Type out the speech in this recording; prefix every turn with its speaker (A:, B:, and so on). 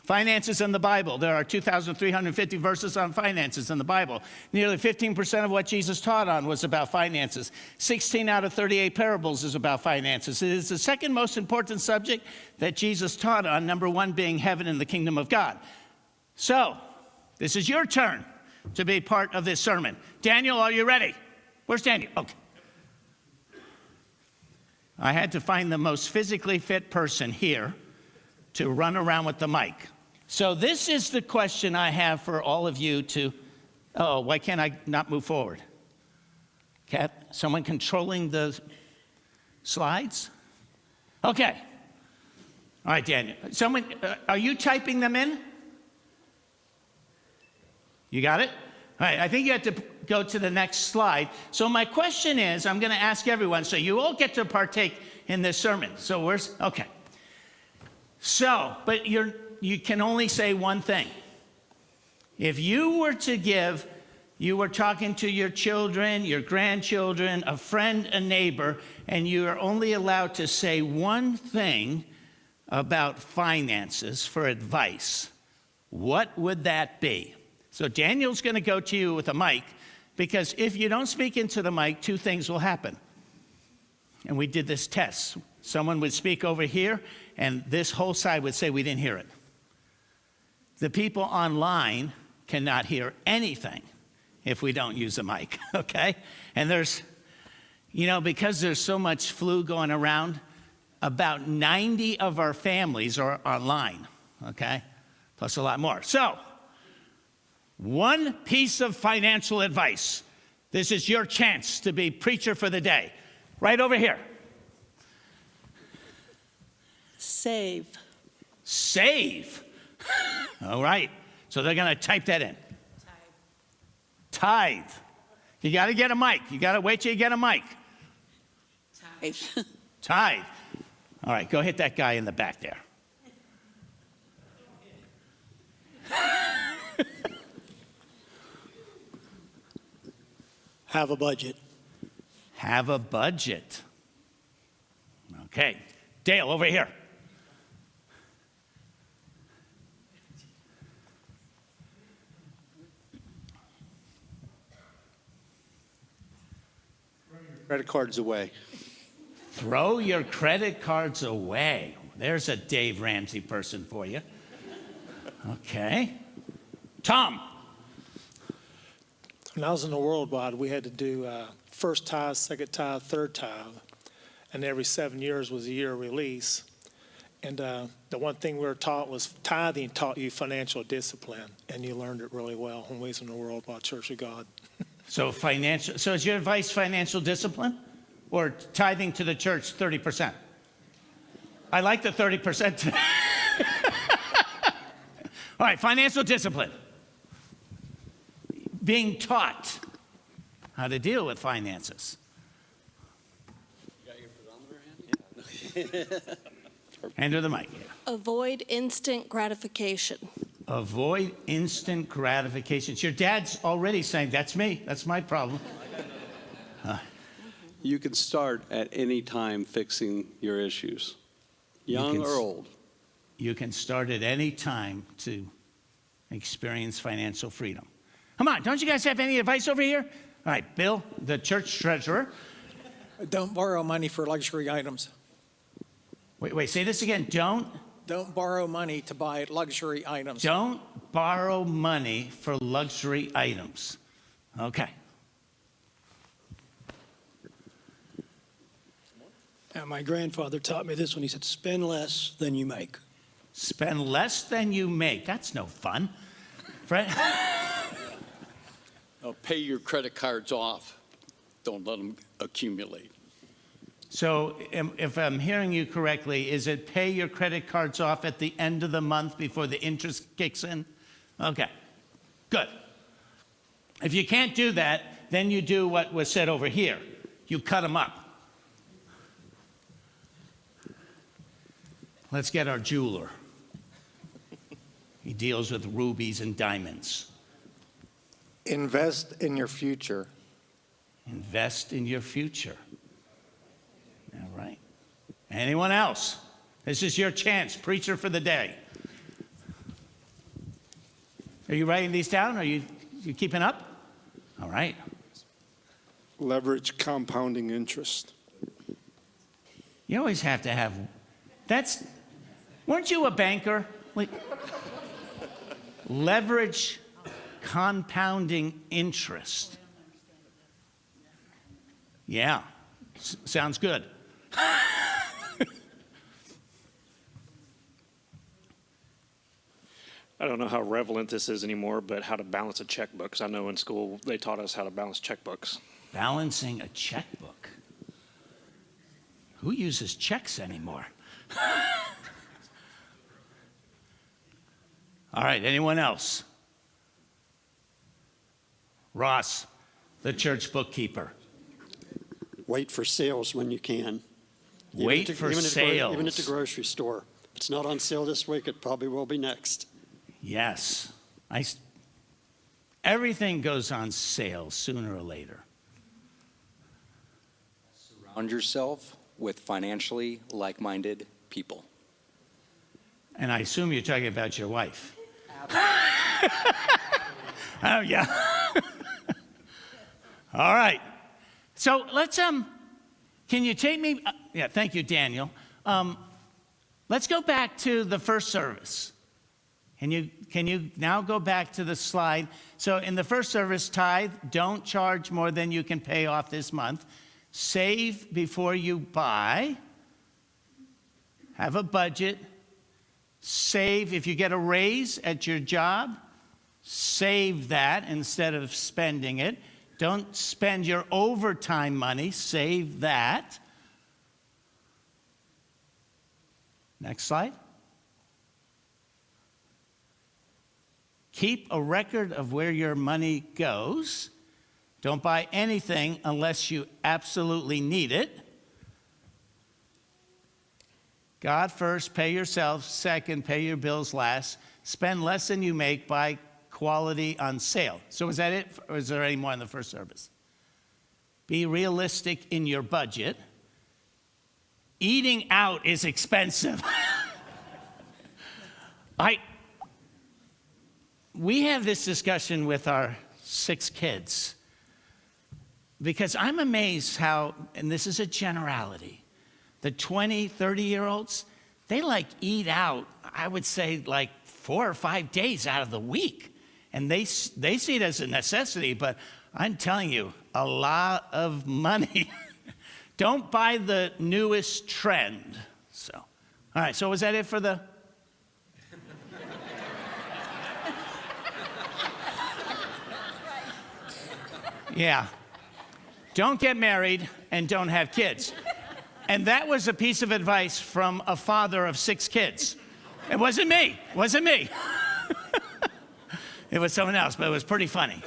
A: Finances in the Bible. There are 2,350 verses on finances in the Bible. Nearly 15% of what Jesus taught on was about finances. 16 out of 38 parables is about finances. It is the second most important subject that Jesus taught on, number one being heaven and the kingdom of God. So, this is your turn to be part of this sermon. Daniel, are you ready? Where's Daniel? Okay. I had to find the most physically fit person here to run around with the mic. So this is the question I have for all of you to, why can't I not move forward? Kat, someone controlling the slides? Okay. All right, Daniel. Someone, are you typing them in? You got it? All right, I think you have to go to the next slide. So my question is, I'm going to ask everyone, so you all get to partake in this sermon. So okay. So, but you can only say one thing. If you were to give, you were talking to your children, your grandchildren, a friend, a neighbor, and you are only allowed to say one thing about finances for advice, what would that be? So Daniel's going to go to you with a mic, because if you don't speak into the mic, two things will happen. And we did this test. Someone would speak over here, and this whole side would say we didn't hear it. The people online cannot hear anything if we don't use a mic, okay? And there's, because there's so much flu going around, about 90 of our families are online, okay? Plus a lot more. So, one piece of financial advice. This is your chance to be preacher for the day. Right over here.
B: Save.
A: Save. All right. So they're going to type that in. Tithe. You got to get a mic. You got to wait till you get a mic.
B: Tithe.
A: Tithe. All right. Go hit that guy in the back there.
C: Have a budget.
A: Have a budget. Okay. Dale, over here.
D: Credit cards away.
A: Throw your credit cards away. There's a Dave Ramsey person for you. Okay. Tom.
C: When I was in the worldwide, we had to do first tithe, second tithe, third tithe. And every 7 years was a year of release. And the one thing we were taught was tithing taught you financial discipline. And you learned it really well when we was in the Worldwide Church of God.
A: So is your advice financial discipline or tithing to the church 30%? I like the 30%. All right, financial discipline. Being taught how to deal with finances.
D: You got your pedometer handy? Yeah.
A: Hand her the mic.
B: Avoid instant gratification.
A: Avoid instant gratifications. Your dad's already saying, that's me. That's my problem.
D: You can start at any time fixing your issues, young or old.
A: You can start at any time to experience financial freedom. Come on, don't you guys have any advice over here? All right, Bill, the church treasurer.
E: Don't borrow money for luxury items.
A: Wait, say this again.
E: Don't borrow money to buy luxury items.
A: Don't borrow money for luxury items. Okay.
F: My grandfather taught me this when he said, spend less than you make.
A: Spend less than you make. That's no fun. Fred?
D: Pay your credit cards off. Don't let them accumulate.
A: So if I'm hearing you correctly, is it pay your credit cards off at the end of the month before the interest kicks in? Okay, good. If you can't do that, then you do what was said over here. You cut them up. Let's get our jeweler. He deals with rubies and diamonds.
G: Invest in your future.
A: Invest in your future. All right. Anyone else? This is your chance, preacher for the day. Are you writing these down? Are you keeping up? All right.
G: Leverage compounding interest.
A: You always have to have, weren't you a banker? Leverage compounding interest. Yeah, sounds good.
H: I don't know how relevant this is anymore, but how to balance a checkbook. 'Cause I know in school they taught us how to balance checkbooks.
A: Balancing a checkbook. Who uses checks anymore? All right, anyone else? Ross, the church bookkeeper.
I: Wait for sales when you can.
A: Wait for sales.
I: Even at the grocery store. If it's not on sale this week, it probably will be next.
A: Yes. Everything goes on sale sooner or later.
J: Surround yourself with financially like-minded people.
A: And I assume you're talking about your wife. Oh, yeah. All right. So let's, can you take me, yeah, thank you, Daniel. Let's go back to the first service. Can you now go back to the slide? So in the first service, tithe, don't charge more than you can pay off this month. Save before you buy. Have a budget. Save if you get a raise at your job. Save that instead of spending it. Don't spend your overtime money. Save that. Next slide. Keep a record of where your money goes. Don't buy anything unless you absolutely need it. God first, pay yourself second, pay your bills last. Spend less than you make, buy quality on sale. So is that it, or is there any more in the first service? Be realistic in your budget. Eating out is expensive. We have this discussion with our 6 kids because I'm amazed how, and this is a generality, the 20, 30-year-olds, they eat out, I would say 4 or 5 days out of the week. And they see it as a necessity, but I'm telling you, a lot of money. Don't buy the newest trend. So, all right, so was that it for the... Yeah. Don't get married and don't have kids. And that was a piece of advice from a father of 6 kids. It wasn't me. It wasn't me. It was someone else, but it was pretty funny.